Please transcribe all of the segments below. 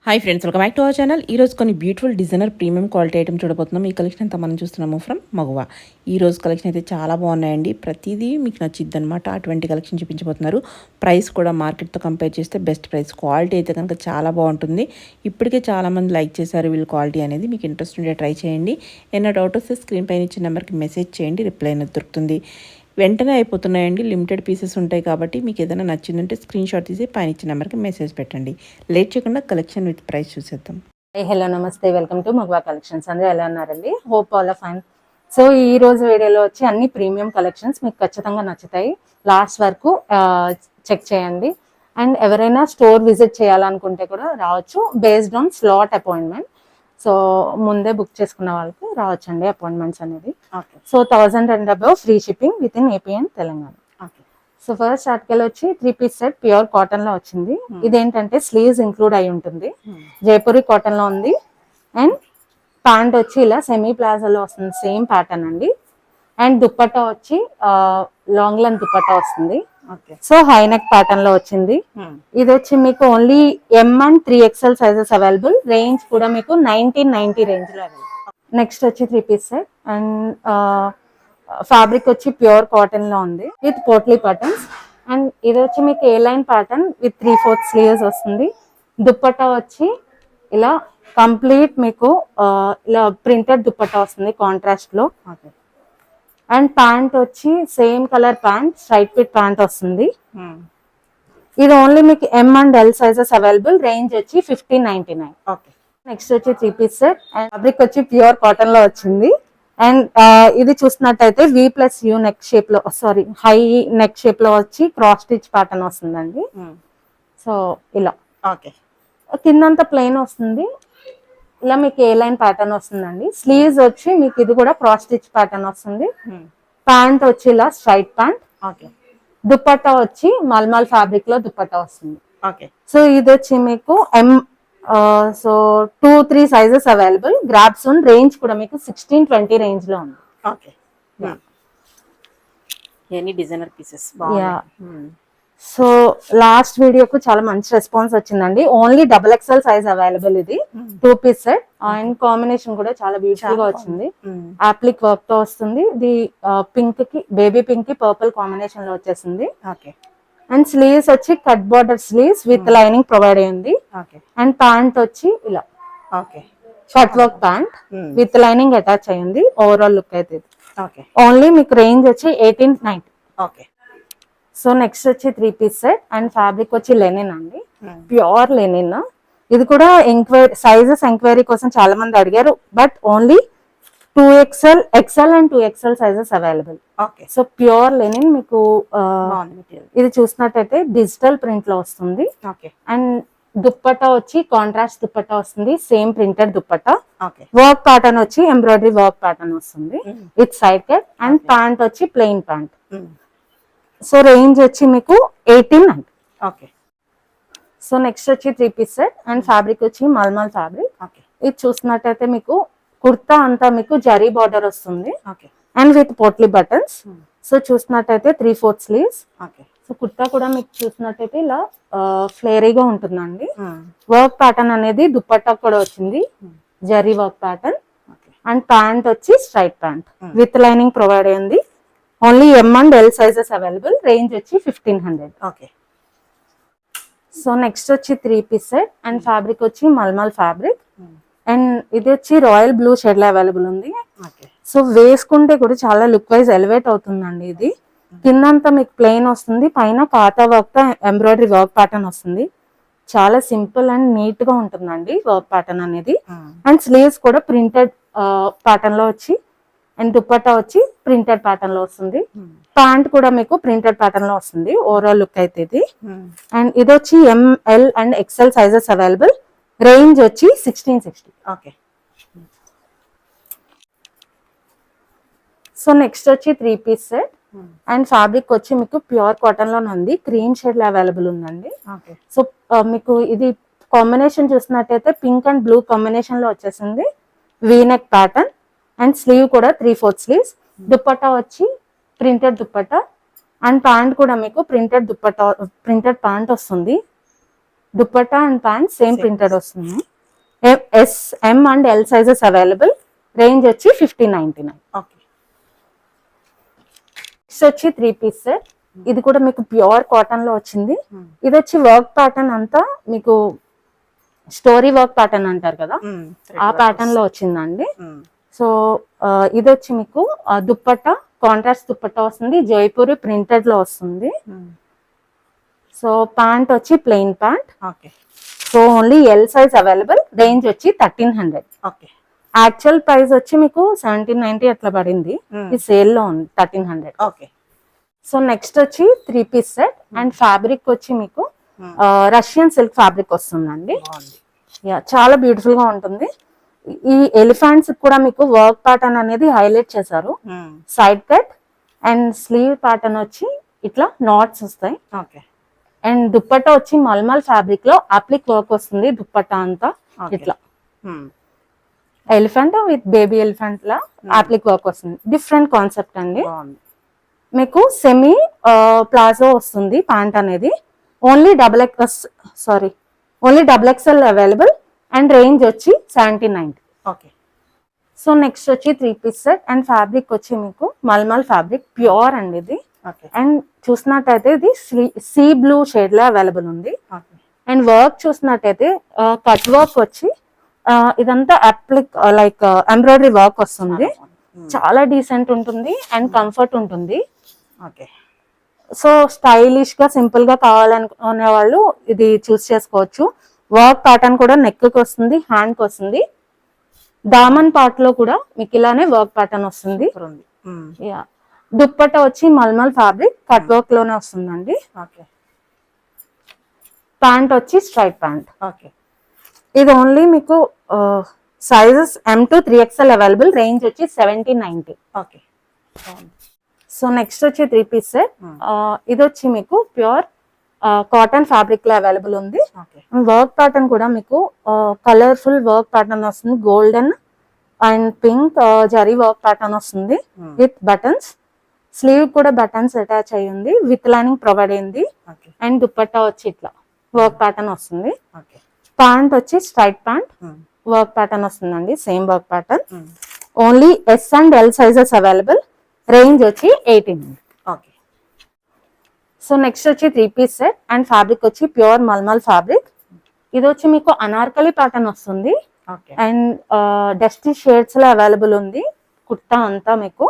Hi friends, welcome back to our channel. ఈ రోజు కొన్ని beautiful designer premium quality item చూడబోతున్నాం. ఈ కలెక్షన్ అంతా మనం చూస్తున్నాము ఫ్రమ్ మగువ. ఈ రోజు కలెక్షన్ అయితే చాలా బాగున్నాయండి. ప్రతిదీ మీకు నచ్చిద్ది అనమాట. అటువంటి కలెక్షన్ చూపించబోతున్నారు. ప్రైస్ కూడా మార్కెట్తో కంపేర్ చేస్తే బెస్ట్ ప్రైస్. క్వాలిటీ అయితే కనుక చాలా బాగుంటుంది. ఇప్పటికే చాలామంది లైక్ చేశారు వీళ్ళ క్వాలిటీ అనేది. మీకు ఇంట్రెస్ట్ ఉంటే ట్రై చేయండి. ఏమైనా డౌట్ వస్తే స్క్రీన్ పైన ఇచ్చిన నెంబర్కి మెసేజ్ చేయండి, రిప్లై అనేది దొరుకుతుంది. వెంటనే అయిపోతున్నాయండి, లిమిటెడ్ పీసెస్ ఉంటాయి కాబట్టి మీకు ఏదైనా నచ్చిందంటే స్క్రీన్ షాట్ తీసి పైన ఇచ్చిన నెంబర్కి మెసేజ్ పెట్టండి. లేట్ చేయకుండా కలెక్షన్ విత్ ప్రైస్ చూసేద్దాం. హలో నమస్తే, వెల్కమ్ టు మగువా కలెక్షన్స్. అందరూ ఎలా ఉన్నారండి? Hope all are fine. So ఈ రోజు వీడియోలో వచ్చి అన్ని ప్రీమియం కలెక్షన్స్ మీకు ఖచ్చితంగా నచ్చుతాయి. లాస్ట్ వరకు చెక్ చేయండి. అండ్ ఎవరైనా స్టోర్ విజిట్ చేయాలనుకుంటే కూడా రావచ్చు, based on slot appointment. So ముందే బుక్ చేసుకున్న వాళ్ళకి రావచ్చండి అపాయింట్మెంట్స్ అనేది. So 1000 and above free shipping with in AP and Telangana. So first article వచ్చి 3 పీస్ సెట్ ప్యూర్ కాటన్ లో వచ్చింది. ఇదేంటంటే స్లీవ్స్ ఇంక్లూడ్ అయి ఉంటుంది. జైపూరి కాటన్ లో ఉంది. అండ్ ప్యాంట్ వచ్చి ఇలా సెమీ ప్లాజోలో వస్తుంది, సేమ్ ప్యాటర్న్ అండి. అండ్ దుప్పట్టా వచ్చి లాంగ్ లెంత్ దుప్పట్టా వస్తుంది. సో హై నెక్ ప్యాటర్న్ లో వచ్చింది. ఇది వచ్చి మీకు only M and 3XL sizes available. Range కూడా మీకు 1990 రేంజ్ లో అవైలబుల్. నెక్స్ట్ వచ్చి 3 పీస్ సెట్ అండ్ ఫ్యాబ్రిక్ వచ్చి ప్యూర్ కాటన్ లో ఉంది విత్ పోట్లీ బటన్స్. అండ్ ఇది వచ్చి మీకు ఏ లైన్ ప్యాటర్న్ విత్ 3/4 స్లీవ్స్ వస్తుంది. దుప్పట్టా వచ్చి ఇలా కంప్లీట్ మీకు ఇలా ప్రింటెడ్ దుప్పట్టా వస్తుంది కాంట్రాస్ట్ లో. అండ్ ప్యాంట్ వచ్చి same colour pant, straight fit pant వస్తుంది. ఇది ఓన్లీ మీకు M and L sizes available. Range వచ్చి 1599. నెక్స్ట్ వచ్చి 3 పీస్ సెట్ అండ్ ఫ్యాబ్రిక్ వచ్చి ప్యూర్ కాటన్ లో వచ్చింది. అండ్ ఇది చూసినట్టయితే V+U నెక్ షేప్ లో, సారీ హై నెక్ షేప్ లో వచ్చి క్రాస్ స్టిచ్ ప్యాటర్న్ వస్తుందండి. సో ఇలా కిందంతా ప్లెయిన్ వస్తుంది. ఇలా మీకు ఏ లైన్ ప్యాటర్న్ వస్తుందండి. స్లీవ్స్ వచ్చి మీకు ఇది కూడా క్రాస్ స్టిచ్ ప్యాటర్న్ వస్తుంది. ప్యాంట్ వచ్చి ఇలా స్ట్రైట్ ప్యాంట్. దుప్పట్టా వచ్చి మల్మల్ ఫ్యాబ్రిక్ లో దుప్పట్టా వస్తుంది. సో ఇది వచ్చి మీకు so 2-3 sizes available. Grab soon. Range కూడా మీకు 1620 రేంజ్ లో ఉంది. Designer pieces. సో లాస్ట్ వీడియోకు చాలా మంచి రెస్పాన్స్ వచ్చిందండి. Only XXL size available. ఇది 2 పీస్ సెట్ అండ్ కాంబినేషన్ కూడా చాలా బ్యూటిఫుల్ గా వచ్చింది. అప్లిక్ వర్క్ తో వస్తుంది. ఇది పింక్ కి, బేబీ పింక్ కి పర్పుల్ కాంబినేషన్ లో వచ్చేసింది. అండ్ స్లీవ్స్ వచ్చి cut border sleeves with lining provide అయ్యింది. అండ్ ప్యాంట్ వచ్చి ఇలా cut work pant with lining attach అయ్యింది. ఓవరాల్ లుక్ అయితే ఓన్లీ మీకు రేంజ్ వచ్చి 1890. సో నెక్స్ట్ వచ్చి 3 పీస్ సెట్ అండ్ ఫ్యాబ్రిక్ వచ్చి లెనిన్ అండి, ప్యూర్ లెనిన్. ఇది కూడా సైజెస్ ఎంక్వైరీ కోసం చాలా మంది అడిగారు, but only 2XL, XL and 2XL sizes available. So pure linen మీకు ఇది చూసినట్టయితే డిజిటల్ ప్రింట్ లో వస్తుంది. అండ్ దుప్పట్టా వచ్చి కాంట్రాస్ట్ దుప్పట్టా వస్తుంది, same printed dupatta. Work pattern వచ్చి ఎంబ్రాయిడరీ వర్క్ ప్యాటర్న్ వస్తుంది with side cut. And pant వచ్చి ప్లెయిన్ ప్యాంట్. సో రేంజ్ వచ్చి మీకు 1890. సో నెక్స్ట్ వచ్చి 3 పీస్ సెట్ అండ్ ఫ్యాబ్రిక్ వచ్చి మల్మల్ ఫ్యాబ్రిక్. ఇది చూసినట్టయితే మీకు కుర్తా అంతా మీకు జరీ బార్డర్ వస్తుంది and with potli buttons. So చూసినట్టయితే 3/4 స్లీవ్స్. సో కుర్తా కూడా మీకు చూసినట్టయితే ఇలా ఫ్లేరీగా ఉంటుందండి. వర్క్ ప్యాటర్న్ అనేది దుప్పట్టా కూడా వచ్చింది, zari work pattern. And pant వచ్చి straight pant with lining provide అయ్యింది. Only M and L sizes available. Range వచ్చి 1500. సో నెక్స్ట్ వచ్చి 3 పీస్ సెట్ అండ్ ఫ్యాబ్రిక్ వచ్చి మల్మల్ ఫ్యాబ్రిక్. అండ్ ఇది వచ్చి రాయల్ బ్లూ షేడ్ లో అవైలబుల్ ఉంది. సో వేసుకుంటే కూడా చాలా లుక్ వైజ్ ఎలివేట్ అవుతుందండి. ఇది కిందంతా మీకు ప్లెయిన్ వస్తుంది, పైన కాతా వర్క్ తో ఎంబ్రాయిడరీ వర్క్ ప్యాటర్న్ వస్తుంది. చాలా సింపుల్ అండ్ నీట్ గా ఉంటుందండి వర్క్ ప్యాటర్న్ అనేది. అండ్ స్లీవ్స్ కూడా ప్రింటెడ్ ప్యాటర్న్ లో వచ్చి అండ్ దుప్పట్టా వచ్చి ప్రింటెడ్ ప్యాటర్న్ లో వస్తుంది. ప్యాంట్ కూడా మీకు ప్రింటెడ్ ప్యాటర్న్ లో వస్తుంది. ఓవరాల్ లుక్ అయితే ఇది. అండ్ ఇది వచ్చి M, L and XL sizes available. Range వచ్చి 1660. సో నెక్స్ట్ వచ్చి 3 పీస్ సెట్ అండ్ ఫ్యాబ్రిక్ వచ్చి మీకు ప్యూర్ కాటన్ లోనే ఉంది. క్రీమ్ షేడ్ లో అవైలబుల్ ఉందండి. సో మీకు ఇది కాంబినేషన్ చూసినట్టయితే పింక్ అండ్ బ్లూ కాంబినేషన్ లో వచ్చేసింది. వీనెక్ ప్యాటర్న్ అండ్ స్లీవ్ కూడా 3/4 స్లీవ్స్. దుప్పట్టా వచ్చి ప్రింటెడ్ దుప్పట్టా అండ్ ప్యాంట్ కూడా మీకు ప్రింటెడ్ దుప్పట్టా, ప్రింటెడ్ ప్యాంట్ వస్తుంది. Dupatta and pant same Same. Printed వస్తుంది. S, M and L sizes available. Range వచ్చి 1599. ఓకే. నెక్స్ట్ వచ్చి 3 పీస్ సెట్. ఇది కూడా మీకు ప్యూర్ కాటన్ లో వచ్చింది. Hmm. ఇది వచ్చి వర్క్ ప్యాటర్న్ అంతా మీకు స్టోరీ వర్క్ ప్యాటర్న్ అంటారు కదా, ఆ ప్యాటర్న్ లో వచ్చిందండి. సో ఇది వచ్చి మీకు దుప్పట్టా కాంట్రాస్ట్ దుప్పట్టా వస్తుంది, జైపూరి ప్రింటెడ్ లో వస్తుంది. సో ప్యాంట్ వచ్చి plain pant. Okay. So only L size available. Range వచ్చి 1300. ఓకే. యాక్చువల్ ప్రైస్ వచ్చి మీకు 1790 అట్లా పడింది. ఈ సేల్ లో ఉంది 1300. ఓకే. సో నెక్స్ట్ వచ్చి 3 పీస్ సెట్ అండ్ ఫ్యాబ్రిక్ వచ్చి మీకు రష్యన్ సిల్క్ ఫ్యాబ్రిక్ వస్తుందండి. చాలా బ్యూటిఫుల్ గా ఉంటుంది. ఈ ఎలిఫెంట్స్ కూడా మీకు వర్క్ ప్యాటర్న్ అనేది హైలైట్ చేశారు. Side cut and slew pattern వచ్చి ఇట్లా నాట్స్ వస్తాయి. ఓకే. అండ్ దుప్పట్టా వచ్చి మల్మల్ ఫ్యాబ్రిక్ లో అప్లిక్ వర్క్ వస్తుంది. దుప్పట్టా అంతా ఇట్లా elephant with baby elephant law అప్లిక్ work వస్తుంది. డిఫరెంట్ కాన్సెప్ట్ అండి. మీకు సెమీ ప్లాజో వస్తుంది ప్యాంట్ అనేది. Only double XL available and range వచ్చి 1790. ఓకే. సో నెక్స్ట్ వచ్చి 3 పీస్ సెట్ అండ్ ఫ్యాబ్రిక్ వచ్చి మీకు మల్మల్ ఫ్యాబ్రిక్ ప్యూర్ అండి ఇది. అండ్ చూసినట్టయితే ఇది సీ బ్లూ షేడ్ లో అవైలబుల్ ఉంది. అండ్ వర్క్ చూసినట్టయితే కట్ వర్క్ వచ్చి ఇదంతా అప్లిక్ లైక్ ఎంబ్రాయిడరీ వర్క్ వస్తుంది. చాలా డీసెంట్ ఉంటుంది అండ్ కంఫర్ట్ ఉంటుంది. సో స్టైలిష్ గా సింపుల్ గా కావాలనుకునే వాళ్ళు ఇది చూస్ చేసుకోవచ్చు. వర్క్ ప్యాటర్న్ కూడా నెక్ కి వస్తుంది, హ్యాండ్ కి వస్తుంది. దామన్ పార్ట్ లో కూడా మీకు ఇలానే వర్క్ ప్యాటర్న్ వస్తుంది. దుప్పట్టా వచ్చి మల్మల్ ఫ్యాబ్రిక్ కట్ వర్క్ లోనే వస్తుందండి. ప్యాంట్ వచ్చి స్ట్రైట్ ప్యాంట్. ఇది ఓన్లీ మీకు sizes M to 3XL available. Range వచ్చి 1790. సో నెక్స్ట్ వచ్చి 3 పీస్ సెట్. ఇది వచ్చి మీకు ప్యూర్ కాటన్ ఫ్యాబ్రిక్ లో అవైలబుల్ ఉంది. వర్క్ ప్యాటర్న్ కూడా మీకు కలర్ఫుల్ వర్క్ ప్యాటర్న్ వస్తుంది. Golden and pink zari work pattern వస్తుంది విత్ బటన్స్. స్లీవ్ కూడా బటన్స్ అటాచ్ అయ్యి ఉంది, విత్ లైనింగ్ ప్రొవైడ్ అయింది. అండ్ దుప్పట్టా వచ్చి ఇట్లా వర్క్ ప్యాటర్న్ వస్తుంది. ప్యాంట్ వచ్చి స్ట్రైట్ ప్యాంట్ వర్క్ ప్యాటర్న్ వస్తుందండి, same work pattern. Only S and L sizes available. Range వచ్చి 1800. సో నెక్స్ట్ వచ్చి 3 పీస్ సెట్ అండ్ ఫ్యాబ్రిక్ వచ్చి ప్యూర్ మల్మల్ ఫ్యాబ్రిక్. ఇది వచ్చి మీకు అనార్కలి ప్యాటర్న్ వస్తుంది అండ్ డస్టీ షేడ్స్ లో అవైలబుల్ ఉంది కుర్తా అంతా మీకు.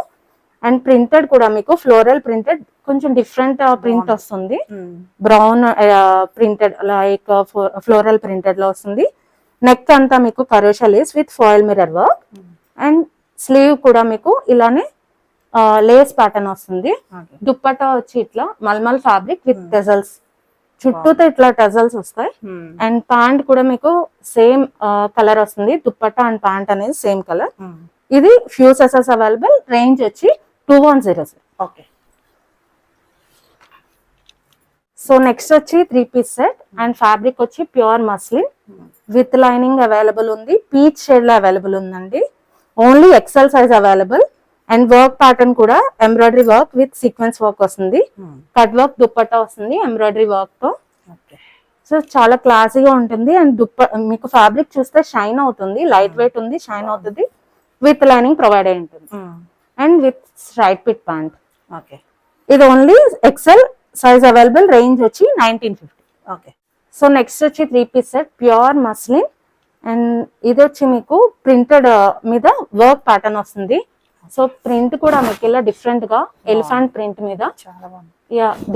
అండ్ ప్రింటెడ్ కూడా మీకు ఫ్లోరల్ ప్రింటెడ్, కొంచెం డిఫరెంట్ ప్రింట్ వస్తుంది. Brown printed like floral printed లో వస్తుంది. నెక్ అంతా మీకు crochet lace with foil mirror work. And sleeve కూడా మీకు ఇలానే లేస్ ప్యాటర్న్ వస్తుంది. దుప్పట్టా వచ్చి ఇట్లా మల్మల్ ఫ్యాబ్రిక్ విత్ టెజల్స్, చుట్టూతో ఇట్లా టెజల్స్ వస్తాయి. అండ్ ప్యాంట్ కూడా మీకు సేమ్ కలర్ వస్తుంది. దుప్పట్టా అండ్ ప్యాంట్ అనేది సేమ్ కలర్. ఇది ఫ్యూ సైజెస్ అవైలబుల్. రేంజ్ వచ్చి 2100. సో నెక్స్ట్ వచ్చి 3 పీస్ సెట్ అండ్ ఫ్యాబ్రిక్ వచ్చి pure muslin with lining available ఉంది. పీచ్ షేడ్ లో అవైలబుల్ ఉందండి. Only XL size available. And work pattern కూడా embroidery work with sequence work వస్తుంది. Cut work dupatta వస్తుంది embroidery work తో. సో చాలా క్లాసీగా ఉంటుంది. అండ్ మీకు ఫ్యాబ్రిక్ చూస్తే షైన్ అవుతుంది, లైట్ వెయిట్ ఉంది, షైన్ అవుతుంది. విత్ లైనింగ్ ప్రొవైడ్ అయి ఉంటుంది. And with straight fit pant. ఇది only XL size available. Range వచ్చి 1950. సో నెక్స్ట్ వచ్చి 3 piece set pure muslin and ఇది వచ్చి మీకు ప్రింటెడ్ మీద వర్క్ ప్యాటర్న్ వస్తుంది. సో ప్రింట్ కూడా మీకు ఇలా డిఫరెంట్ గా ఎలిఫెంట్ ప్రింట్ మీద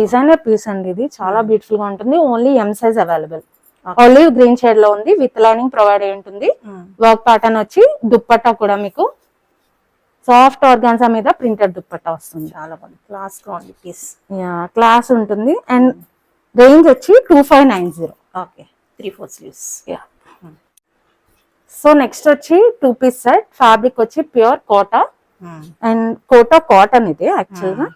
డిజైనర్ పీస్ అండి. ఇది చాలా బ్యూటిఫుల్ గా ఉంటుంది. Only M size available. Olive green shade లో ఉంది, విత్ లైనింగ్ ప్రొవైడ్ అయి ఉంటుంది. వర్క్ ప్యాటర్న్ వచ్చి దుప్పట్టా కూడా మీకు సాఫ్ట్ ఆర్గాన్జా మీద ప్రింటెడ్ దుప్పట్టా వస్తుంది. చాలా బాగుంది, క్లాస్ గా ఉంది పీస్. క్లాస్ ఉంటుంది. అండ్ రేంజ్ వచ్చి 2590. 3/4 స్లీవ్స్. సో నెక్స్ట్ వచ్చి 2 పీస్ సెట్. ఫ్యాబ్రిక్ వచ్చి pure Kota and Kota cotton. ఇది యాక్చువల్ గా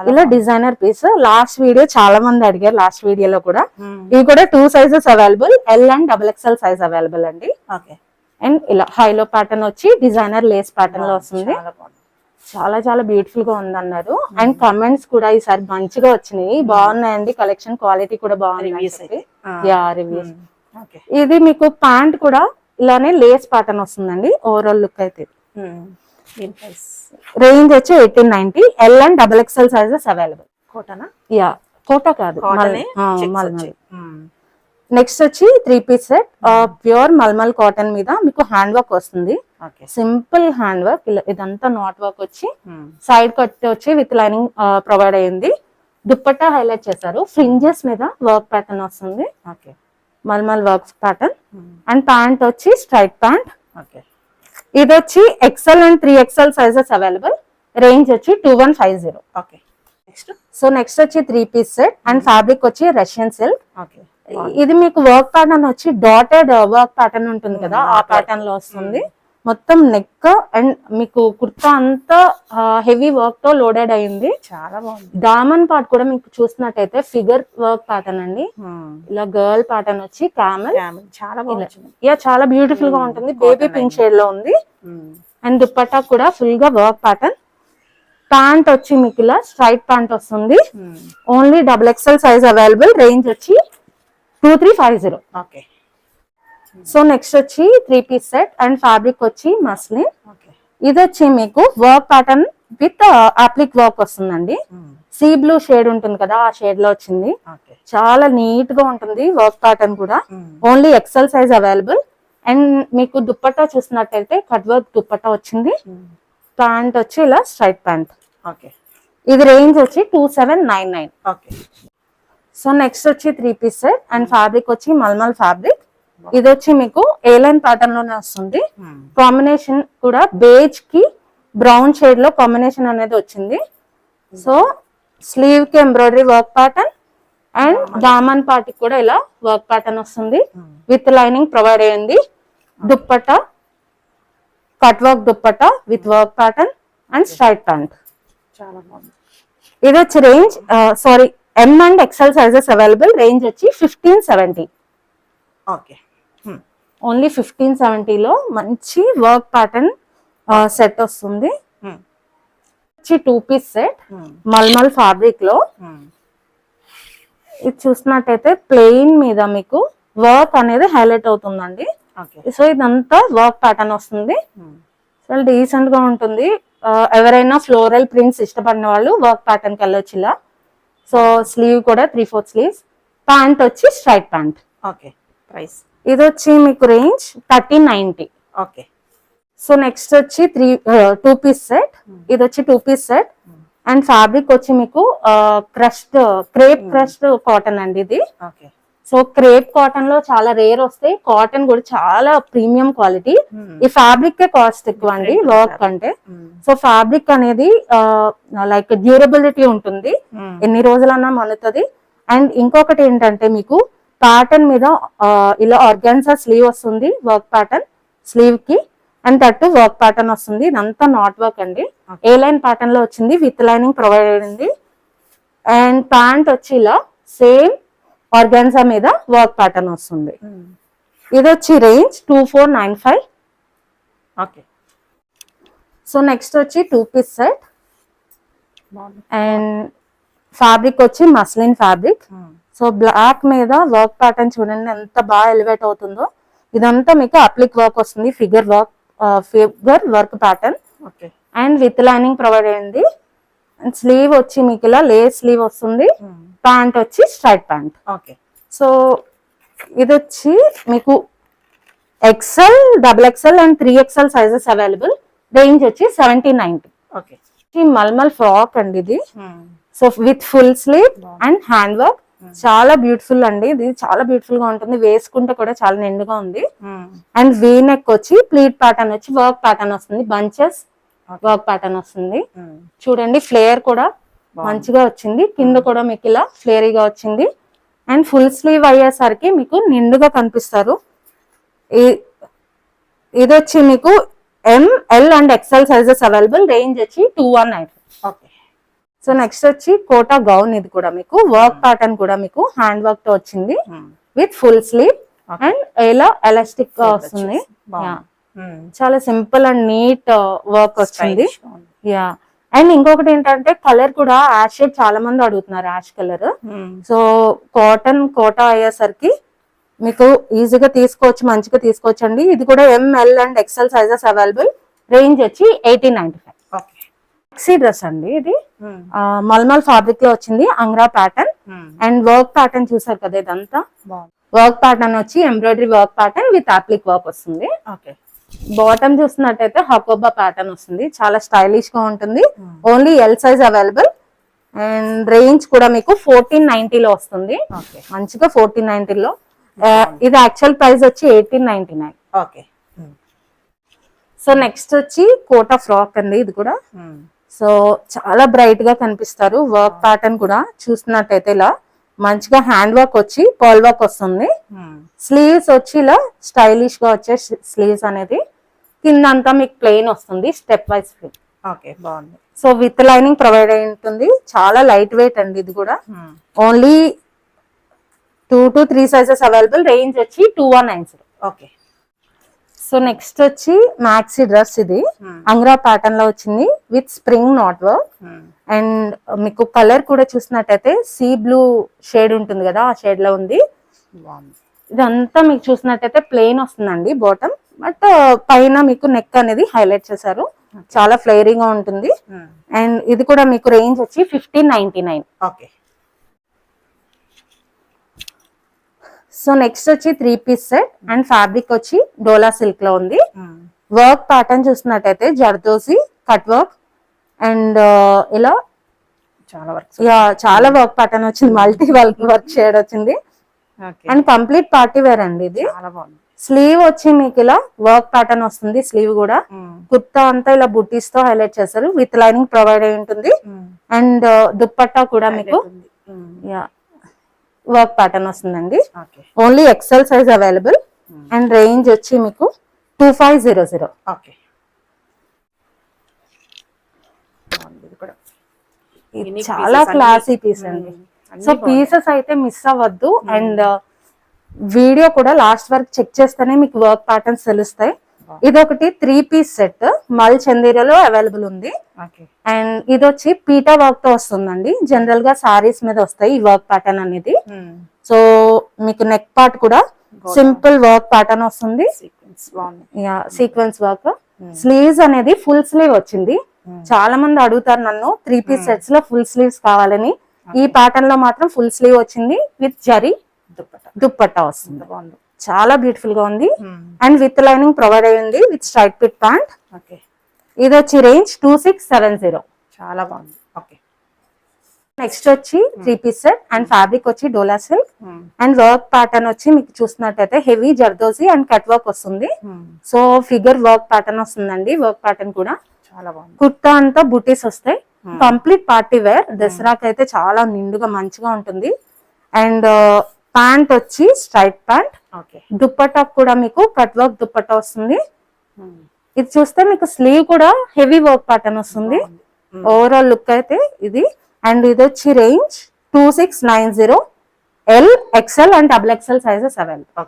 ఇలా డిజైనర్ పీస్. లాస్ట్ వీడియో చాలా మంది అడిగారు, లాస్ట్ వీడియోలో కూడా. ఇవి కూడా 2 sizes available. L and XXL size available అండి. అండ్ ఇలా హైలో ప్యాటర్న్ వచ్చి డిజైనర్ లేస్ ప్యాటర్న్ లో వస్తుంది. చాలా చాలా బ్యూటిఫుల్ గా ఉందన్నారు. అండ్ కమెంట్స్ కూడా ఈసారి మంచిగా వచ్చినాయి, బాగున్నాయండి కలెక్షన్, క్వాలిటీ కూడా బాగుంది. Yeah, reviews. ఇది మీకు ప్యాంట్ కూడా ఇలానే లేస్ ప్యాటర్న్ వస్తుందండి. ఓవరాల్ లుక్ అయితే రేంజ్ వచ్చి 1890. L and XXL sizes available. కోటానా? యా, కోటా కాదు, మల్మల్. నెక్స్ట్ వచ్చి 3 piece set, pure mulmul cotton మీద మీకు హ్యాండ్ వర్క్ వస్తుంది. సింపుల్ హ్యాండ్ వర్క్, ఇదంతా నాట్ వర్క్ వచ్చి సైడ్ కట్ వచ్చి విత్ లైనింగ్ ప్రొవైడ్ అయ్యింది. దుప్పట్టా హైలైట్ చేశారు, ఫ్రింజెస్ మీద వర్క్ ప్యాటర్న్ వస్తుంది, mulmul work pattern. And pant వచ్చి స్ట్రైట్ ప్యాంట్. ఇది వచ్చి XL and 3XL sizes available. Range వచ్చి 2150. సో నెక్స్ట్ వచ్చి 3 పీస్ సెట్ అండ్ ఫ్యాబ్రిక్ వచ్చి రష్యన్ సిల్క్. ఇది మీకు వర్క్ ప్యాటర్న్ వచ్చి డాటెడ్ వర్క్ ప్యాటర్న్ ఉంటుంది కదా, ఆ ప్యాటర్న్ లో వస్తుంది. మొత్తం నెక్ అండ్ మీకు కుర్తా అంతా హెవీ వర్క్ తో లోడెడ్ అయింది. చాలా బాగుంది. దామన్ పార్ట్ కూడా మీకు చూసినట్టయితే ఫిగర్ వర్క్ ప్యాటర్న్ అండి. ఇలా గర్ల్ ప్యాటర్న్ వచ్చి క్యామెల్. చాలా బాగుంది. యా, చాలా బ్యూటిఫుల్ గా ఉంటుంది. బేబీ పింక్ షేడ్ లో ఉంది. అండ్ దుప్పట్టా కూడా ఫుల్ గా వర్క్ ప్యాటర్న్. ప్యాంట్ వచ్చి మీకు ఇలా స్ట్రైట్ ప్యాంట్ వస్తుంది. Only XXL size available. Range వచ్చి 2350. సో నెక్స్ట్ వచ్చి 3 పీస్ సెట్ అండ్ ఫ్యాబ్రిక్ వచ్చి మస్లిన్. ఇది వచ్చి మీకు వర్క్ ప్యాటర్న్ విత్ అప్లిక్ వర్క్ వస్తుందండి. సీ బ్లూ షేడ్ ఉంటుంది కదా, ఆ షేడ్ లో వచ్చింది. చాలా నీట్ గా ఉంటుంది వర్క్ ప్యాటర్న్ కూడా. Only XL size available. And మీకు దుప్పట్టా చూసినట్టయితే కట్ వర్క్ దుప్పట్టా వచ్చింది. ప్యాంట్ వచ్చి ఇలా స్ట్రైట్ ప్యాంట్. ఇది రేంజ్ వచ్చి 2799. సో నెక్స్ట్ వచ్చి 3 పీస్ సెట్ అండ్ ఫ్యాబ్రిక్ వచ్చి మల్మల్ ఫ్యాబ్రిక్. ఇది వచ్చి మీకు ఏలైన్ ప్యాటర్న్ లోనే వస్తుంది. కాంబినేషన్ కూడా బేజ్ కి బ్రౌన్ షేడ్ లో కాంబినేషన్ అనేది వచ్చింది. సో స్లీవ్ కి ఎంబ్రాయిడరీ వర్క్ ప్యాటర్న్ అండ్ దామన్ పార్ట్ కూడా ఇలా వర్క్ ప్యాటర్న్ వస్తుంది విత్ లైనింగ్ ప్రొవైడ్ అయ్యింది. Dupatta cut work dupatta with work pattern and straight pant. చాలా బాగుంది. ఇది వచ్చి range M and XL sizes available. Range వచ్చి 1570. ఓన్లీ 1570 లో మంచి వర్క్ ప్యాటర్న్ సెట్ వస్తుంది. 2 పీస్ సెట్ మల్మల్ ఫ్యాబ్రిక్ లో. ఇది చూసినట్టయితే ప్లెయిన్ మీద మీకు వర్క్ అనేది హైలైట్ అవుతుందండి. సో ఇదంతా వర్క్ ప్యాటర్న్ వస్తుంది. చాలా డీసెంట్ గా ఉంటుంది. ఎవరైనా ఫ్లోరల్ ప్రింట్స్ ఇష్టపడిన వాళ్ళు వర్క్ ప్యాటర్న్ కి వెళ్ళొచ్చు ఇలా. సో స్లీవ్ కూడా 3/4 స్లీవ్స్. ప్యాంట్ వచ్చి స్ట్రైట్ ప్యాంట్. ప్రైస్ ఇది వచ్చి మీకు రేంజ్ 1390. సో నెక్స్ట్ వచ్చి 2 పీస్ సెట్. ఇది వచ్చి 2 పీస్ సెట్ అండ్ ఫ్యాబ్రిక్ వచ్చి మీకు క్రేప్ క్రష్డ్ కాటన్ అండి ఇది. సో క్రేప్ కాటన్ లో చాలా రేర్ వస్తాయి. కాటన్ కూడా చాలా ప్రీమియం క్వాలిటీ. ఈ ఫ్యాబ్రిక్ కాస్ట్ ఎక్కువ అండి వర్క్ కంటే. సో ఫ్యాబ్రిక్ అనేది లైక్ డ్యూరబిలిటీ ఉంటుంది, ఎన్ని రోజులన్నా మన్నుతుంది. అండ్ ఇంకొకటి ఏంటంటే మీకు ప్యాటర్న్ మీద ఇలా ఆర్గాన్జా స్లీవ్ వస్తుంది వర్క్ ప్యాటర్న్ స్లీవ్ కి. అండ్ దట్టు వర్క్ ప్యాటర్న్ వస్తుంది. ఇదంతా నాట్ వర్క్ అండి, ఏ లైన్ ప్యాటర్న్ లో వచ్చింది విత్ లైనింగ్ ప్రొవైడ్ అయింది. అండ్ ప్యాంట్ వచ్చి ఇలా సేమ్ ఆర్గాన్జా మీద వర్క్ ప్యాటర్న్ వస్తుంది. ఇది వచ్చి రేంజ్ 2495. సో నెక్స్ట్ వచ్చి 2 పీస్ సెట్ అండ్ ఫ్యాబ్రిక్ వచ్చి మస్లిన్ ఫ్యాబ్రిక్. సో బ్లాక్ మీద వర్క్ ప్యాటర్న్ చూడండి ఎంత బాగా ఎలివేట్ అవుతుందో. ఇదంతా మీకు అప్లిక్ వర్క్ వస్తుంది, figure work pattern and with lining provide అయింది. అండ్ స్లీవ్ వచ్చి మీకు ఇలా లేస్ స్లీవ్ వస్తుంది. ప్యాంట్ వచ్చి స్ట్రైట్ ప్యాంట్. సో ఇది వచ్చి మీకు XL, XXL and 3XL sizes available. Range వచ్చి 1790. మల్మల్ ఫ్రాక్ అండి ఇది. So with full sleeve and hand work. చాలా బ్యూటిఫుల్ అండి, ఇది చాలా బ్యూటిఫుల్ గా ఉంటుంది, వేసుకుంటే కూడా చాలా నిండుగా ఉంది. అండ్ వీ నెక్ వచ్చి ప్లీట్ ప్యాటర్న్ వచ్చి వర్క్ ప్యాటర్న్ వస్తుంది, బంచెస్ వర్క్ ప్యాటర్న్ వస్తుంది. చూడండి ఫ్లేయర్ కూడా మంచిగా వచ్చింది, కింద కూడా మీకు ఇలా ఫ్లేరీగా వచ్చింది. అండ్ ఫుల్ స్లీవ్ అయ్యేసరికి మీకు నిండుగా కనిపిస్తారు. ఇది వచ్చి మీకు M, L and XL sizes available. Range వచ్చి 2190. సో నెక్స్ట్ వచ్చి కోటా గౌన్. ఇది కూడా మీకు వర్క్ ప్యాటర్న్ కూడా మీకు హ్యాండ్ వర్క్ తో వచ్చింది విత్ ఫుల్ స్లీవ్ అండ్ ఇలా ఎలాస్టిక్ గా వస్తుంది. చాలా సింపుల్ అండ్ నీట్ వర్క్ వచ్చింది. యా అండ్ ఇంకొకటి ఏంటంటే కలర్ కూడా యాష్ షేడ్ చాలా మంది అడుగుతున్నారు, ash colour. So cotton Kota అయ్యేసరికి మీకు ఈజీగా తీసుకోవచ్చు, మంచిగా తీసుకోవచ్చు అండి. ఇది కూడా M L and XL sizes available. Range వచ్చి 1895. మిక్సీ డ్రెస్ అండి ఇది. మల్మల్ ఫ్యాబ్రిక్ లో వచ్చింది, అంగ్రా ప్యాటర్న్ అండ్ వర్క్ ప్యాటర్న్ చూసారు కదా, ఇదంతా వర్క్ ప్యాటర్న్ వచ్చి embroidery work pattern with అప్లిక్ work వస్తుంది. బాటమ్ చూస్తున్నట్టయితే హకోబా ప్యాటర్న్ వస్తుంది, చాలా స్టైలిష్ గా ఉంటుంది. Only L size available and range కూడా మీకు 1490 లో వస్తుంది. మంచిగా 1490 లో. ఇది యాక్చువల్ ప్రైస్ వచ్చి 1899. ఓకే. సో నెక్స్ట్ వచ్చి కోటా ఫ్రాక్ అండి ఇది కూడా. సో చాలా బ్రైట్ గా కనిపిస్తారు. వర్క్ ప్యాటర్న్ కూడా చూస్తున్నట్టయితే ఇలా మంచిగా హ్యాండ్ వర్క్ వచ్చి పర్ల్ వర్క్ వస్తుంది. స్లీవ్స్ వచ్చి ఇలా స్టైలిష్ గా వచ్చే స్లీవ్స్ అనేది, కింద అంతా మీకు ప్లెయిన్ వస్తుంది, స్టెప్ వైజ్ ఫ్రీ. ఓకే, బాగుంది. సో విత్ లైనింగ్ ప్రొవైడ్ అయి ఉంటుంది. చాలా లైట్ వెయిట్ అండి ఇది కూడా. Only 2 to 3 sizes available. Range వచ్చి 2190. ఓకే. సో నెక్స్ట్ వచ్చి మ్యాక్సీ డ్రెస్ ఇది అంగ్రా ప్యాటర్న్ లో వచ్చింది with spring not work. And మీకు కలర్ కూడా చూసినట్టయితే సీ బ్లూ షేడ్ ఉంటుంది కదా, ఆ షేడ్ లో ఉంది. ఇదంతా మీకు చూసినట్టయితే ప్లెయిన్ వస్తుందండి బాటమ్, బట్ పైన మీకు నెక్ అనేది హైలైట్ చేశారు, చాలా ఫ్లేరింగ్ గా ఉంటుంది. అండ్ ఇది కూడా మీకు రేంజ్ వచ్చి 1599. ఓకే. సో నెక్స్ట్ వచ్చి 3 పీస్ సెట్ అండ్ ఫ్యాబ్రిక్ వచ్చి డోలా సిల్క్ లో ఉంది. వర్క్ ప్యాటర్న్ చూసినట్టయితే జర్దోసి కట్ వర్క్ అండ్ ఇలా చాలా వర్క్ ప్యాటర్న్ వచ్చింది, మల్టీ వర్క్ షేడ్ వచ్చింది. అండ్ కంప్లీట్ పార్టీ వేర్ అండి ఇది. స్లీవ్ వచ్చి మీకు ఇలా వర్క్ ప్యాటర్న్ వస్తుంది, స్లీవ్ కూడా కుర్తా అంతా ఇలా బుట్టీస్ తో హైలైట్ చేస్తారు, విత్ లైనింగ్ ప్రొవైడ్ అయి ఉంటుంది. అండ్ దుప్పట్టా కూడా మీకు వర్క్ ప్యాటర్న్ వస్తుందండి. Only XL size available and range వచ్చి మీకు 2500. ఓకే. చాలా క్లాసీ పీస్ అండి. సో పీసెస్ అయితే మిస్ అవ్వద్దు. అండ్ వీడియో కూడా లాస్ట్ వరకు చెక్ చేస్తేనే మీకు వర్క్ ప్యాటర్న్స్ తెలుస్తాయి. ఇదొకటి 3 పీస్ సెట్ మల్ చందేరియాలో అవైలబుల్ ఉంది. అండ్ ఇది వచ్చి పీటా వర్క్ తో వస్తుందండి. జనరల్ గా సారీస్ మీద వస్తాయి ఈ వర్క్ ప్యాటర్న్ అనేది. సో మీకు నెక్ పార్ట్ కూడా సింపుల్ వర్క్ ప్యాటర్న్ వస్తుంది, సీక్వెన్స్ వర్క్. స్లీవ్స్ అనేది ఫుల్ స్లీవ్ వచ్చింది. చాలా మంది అడుగుతారు నన్ను 3 పీస్ సెట్స్ లో ఫుల్ స్లీవ్స్ కావాలని. ఈ ప్యాటర్న్ లో మాత్రం ఫుల్ స్లీవ్ వచ్చింది విత్ జరీ దుప్పట్టా వస్తుంది. చాలా బ్యూటిఫుల్ గా ఉంది అండ్ విత్ లైనింగ్ ప్రొవైడ్ అయ్యింది విత్ స్ట్రైట్ పిట్ ప్యాంట్. ఇది వచ్చి రేంజ్ 2670. చాలా బాగుంది. ఓకే. నెక్స్ట్ వచ్చి 3 పీస్ సెట్ అండ్ ఫ్యాబ్రిక్ వచ్చి డోలా సిల్క్ అండ్ వర్క్ ప్యాటర్న్ వచ్చి మీకు చూసినట్టయితే heavy zardozi and cut work వస్తుంది. సో ఫిగర్ వర్క్ ప్యాటర్న్ వస్తుందండి. వర్క్ ప్యాటర్న్ కూడా చాలా బాగుంది. కుర్తా అంతా బుటీస్ వస్తాయి, కంప్లీట్ పార్టీ వేర్. దసరాకి అయితే చాలా నిండుగా మంచిగా ఉంటుంది. అండ్ ప్యాంట్ వచ్చి స్ట్రైట్ ప్యాంట్. దుప్పట్టా కూడా మీకు కట్ వర్క్ దుప్పట్టా వస్తుంది. ఇది చూస్తే మీకు స్లీవ్ కూడా హెవీ వర్క్ ప్యాటర్న్ వస్తుంది. ఓవరాల్ లుక్ అయితే ఇది. అండ్ ఇది వచ్చి range 2690. L XL and XXL sizes available.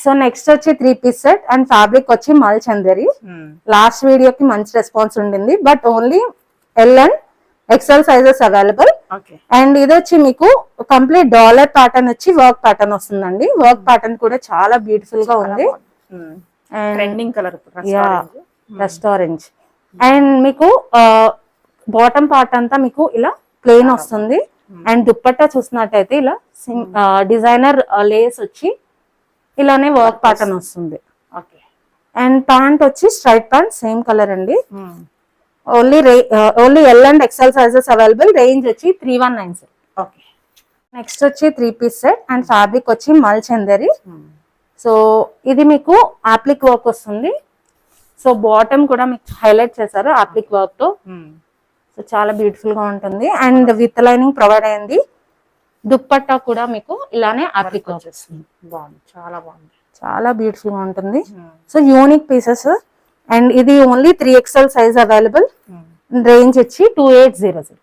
So next వచ్చి 3 పీస్ సెట్ అండ్ ఫ్యాబ్రిక్ వచ్చి మల్ చందేరి. లాస్ట్ వీడియోకి మంచి రెస్పాన్స్ ఉండింది, but only L and XL sizes available. And ఇది వచ్చి మీకు కంప్లీట్ డాలర్ ప్యాటర్న్ వచ్చి వర్క్ ప్యాటర్న్ వస్తుందండి. వర్క్ ప్యాటర్న్ కూడా చాలా బ్యూటిఫుల్ గా ఉంది. Rust orange. అండ్ మీకు బాటమ్ పార్ట్ అంతా మీకు ఇలా ప్లెయిన్ వస్తుంది. అండ్ దుప్పట్టా చూసినట్టయితే ఇలా డిజైనర్ లేస్ వచ్చి ఇలానే వర్క్ ప్యాటర్న్ వస్తుంది. అండ్ ప్యాంట్ వచ్చి స్ట్రైట్ ప్యాంట్ సేమ్ కలర్ అండి. Only L and XL sizes available. Range వచ్చి 3190. నెక్స్ట్ వచ్చి 3 పీస్ సెట్ అండ్ ఫ్యాబ్రిక్ వచ్చి మల్ చందేరి. సో ఇది మీకు అప్లిక్ వర్క్ వస్తుంది. సో బాటమ్ కూడా మీకు హైలైట్ చేశారు అప్లిక్ వర్క్ తో. సో చాలా బ్యూటిఫుల్ గా ఉంటుంది అండ్ విత్ లైనింగ్ ప్రొవైడ్ అయింది. దుప్పట్టా కూడా మీకు ఇలానే అప్లిక్ వర్క్ వస్తుంది. బాగుంది, చాలా బాగుంది, చాలా బ్యూటిఫుల్ గా ఉంటుంది. సో యూనిక్ పీసెస్ అండ్ ఇది only 3XL size available. Range వచ్చి 2800.